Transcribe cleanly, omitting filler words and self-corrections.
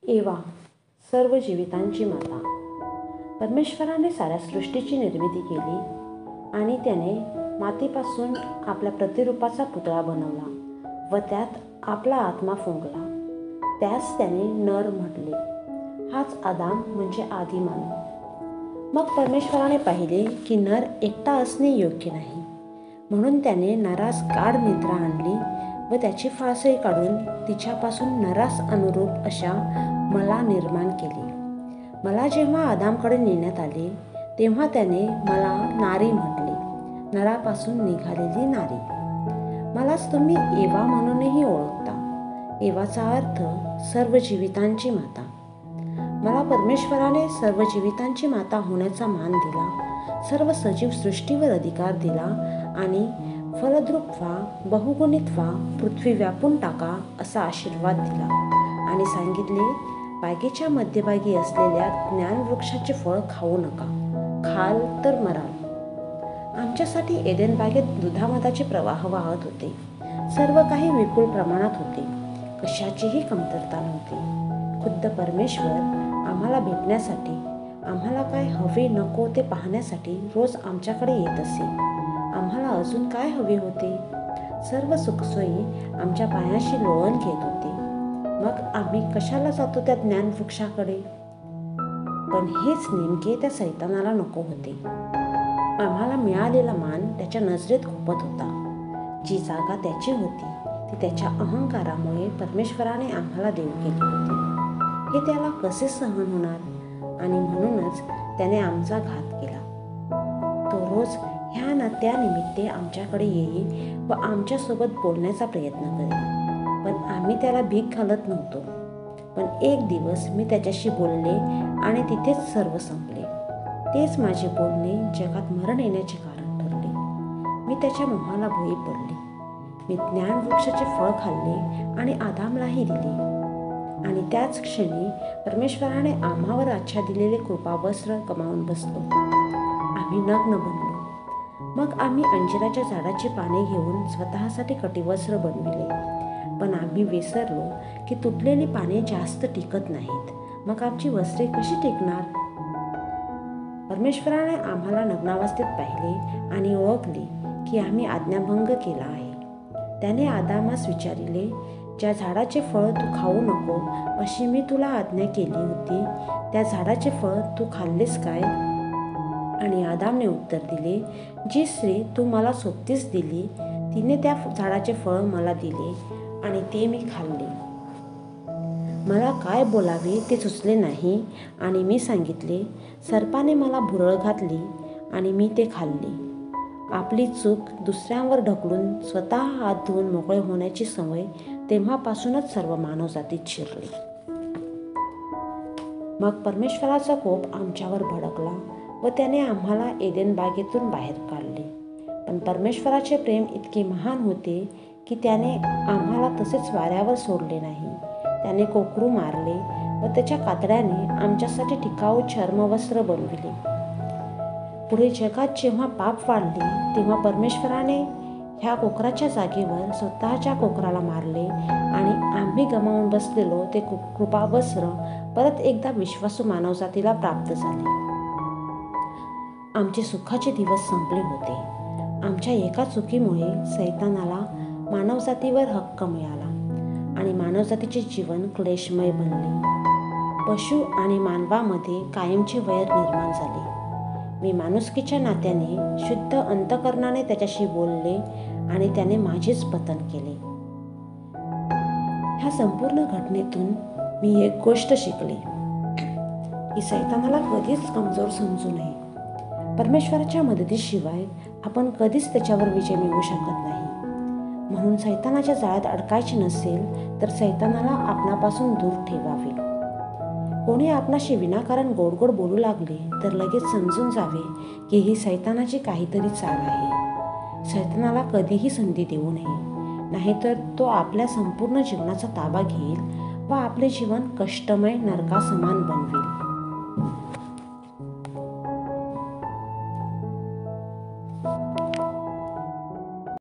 एवा, सर्व जीवितांची माता. परमेश्वराने साऱ्या सृष्टीची निर्मिती केली आणि त्याने मातीपासून आपल्या प्रतिरूपाचा पुतळा बनवला व त्यात आपला आत्मा फुंकला. त्यास त्याने नर म्हटले. हाच आदाम म्हणजे आदिमानव. मग परमेश्वराने पाहिले की नर एकटा असणे योग्य नाही, म्हणून त्याने नरास गाढ निद्रा आणली व त्याची फाळसई काढून तिच्यापासून नरास अनुरूप अशा मला निर्माण केली. मला जेव्हा आदामकडे नेण्यात आले तेव्हा त्याने मला नारी म्हटले, नरापासून निघालेली नारी. मलाच तुम्ही एवा म्हणूनही ओळखता. एवाचा अर्थ सर्व जीवितांची माता. मला परमेश्वराने सर्व जीवितांची माता होण्याचा मान दिला, सर्व सजीव सृष्टीवर अधिकार दिला आणि फलद्रूप व्हा, बहुगुणित व्हा, पृथ्वी व्यापून टाका असा आशीर्वाद दिला आणि सांगितले, बागेच्या मध्यभागी असलेल्या ज्ञानवृक्षाचे फळ खाऊ नका, खाल तर मराल. आमच्यासाठी एदेन बागेत दुधामधाचे प्रवाह वाहत होते. सर्व काही विपुल प्रमाणात होते, कशाचीही कमतरता नव्हती. खुद्द परमेश्वर आम्हाला भेटण्यासाठी, आम्हाला काय हवे नको ते पाहण्यासाठी रोज आमच्याकडे येत असे. आम्हाला अजून काय हवे होते? सर्व सुखसोयी आमच्या पायाशी लोळण घेत होते. मग आम्ही कशाला जातो त्या ज्ञानवृक्षाकडे? पण हेच नेमके त्या सैतानाला नको होते. आम्हाला मिळालेला मान त्याच्या नजरेत खुपत होता. जी जागा त्याची होती ती त्याच्या अहंकारामुळे परमेश्वराने आम्हाला देऊ केली होती. हे त्याला कसे सहन होणार? आणि म्हणूनच त्याने आमचा घात केला. तो रोज ह्या ना त्या निमित्ते आमच्याकडे येई व आमच्यासोबत बोलण्याचा प्रयत्न करेल, पण आम्ही त्याला भीक घालत नव्हतो. पण एक दिवस मी त्याच्याशी बोलले आणि तिथेच सर्व संपले. तेच माझे बोलणे जगात मरण येण्याचे कारण ठरले. मी त्याच्या मोहाला बळी पडले. मी ज्ञानवृक्षाचे फळ खाल्ले आणि आदामलाही दिले. आणि त्याच क्षणी परमेश्वराने आम्हावर दिलेले कृपावस्त्र गमावून बसलो. आम्ही नग्न बनलो. मग आम्ही अंजिराच्या झाडाची पाने घेऊन स्वतःसाठी कटिवस्त्र बनविले. पण आम्ही विसरलो की तुटलेली पाने जास्त टिकत नाहीत. मग आमची वस्त्रे कशी टिकणार? परमेश्वराने आम्हाला नग्नावस्थेत पाहिले आणि ओळखले की आम्ही आज्ञाभंग केला आहे. त्याने आदामास विचारिले, ज्या झाडाचे फळ तू खाऊ नको अशी मी तुला आज्ञा केली होती, त्या झाडाचे फळ तू खाल्लेस काय? आणि आदामने उत्तर दिले, जी स्त्री तू मला सोबतीस दिली तिने त्या झाडाचे फळ मला दिले आणि ते मी खाल्ले. मला काय बोलावे ते सुचले नाही आणि मी सांगितले, सर्पाने मला भुरळ घातली आणि मी ते खाल्ले. आपली चूक दुसऱ्यांवर ढकलून स्वतः हात धुवून मोकळे होण्याची सवय तेव्हापासूनच सर्व मानवजातीत शिरली. मग परमेश्वराचा कोप आमच्यावर भडकला व त्याने आम्हाला एदेन बागेतून बाहेर काढले. पण परमेश्वराचे प्रेम इतके महान होते की त्याने आम्हाला तसेच वाऱ्यावर सोडले नाही. त्याने कोकरू मारले व त्याच्या कातड्याने आमच्यासाठी टिकाऊ चर्मवस्त्र बनविले. पुढे जगात जेव्हा पाप वाढले तेव्हा परमेश्वराने ह्या कोकराच्या जागेवर स्वतःच्या कोकराला मारले आणि आम्ही गमावून बसलेलो ते कृपावस्त्र परत एकदा विश्वासू मानवजातीला प्राप्त झाले. आमचे सुखाचे दिवस संपले होते. आमच्या एका चुकीमुळे सैतानाला मानवजातीवर हक्क मिळाला आणि मानवजातीचे जीवन क्लेशमय बनले. पशु आणि मानवामध्ये कायमचे वैर निर्माण झाले. मी माणुसकीच्या नात्याने शुद्ध अंतःकरणाने त्याच्याशी बोलले आणि त्याने माझेच पतन केले. ह्या संपूर्ण घटनेतून मी एक गोष्ट शिकले की सैतानाला कधीच कमजोर समजू नये. परमेश्वराच्या मदतीशिवाय आपण कधीच त्याच्यावर विजय मिळवू शकत नाही. म्हणून सैतानाच्या जाळ्यात अडकायचे नसेल तर सैतानाला आपणापासून दूर ठेवावे. कोणी आपणाशी विनाकारण गोडगोड बोलू लागले तर लगेच समजून जावे की ही सैतानाची काहीतरी चाल आहे. सैतानाला कधीही संधी देऊ नये, नाहीतर तो आपल्या संपूर्ण जीवनाचा ताबा घेईल व आपले जीवन कष्टमय नरकासमान बनवेल.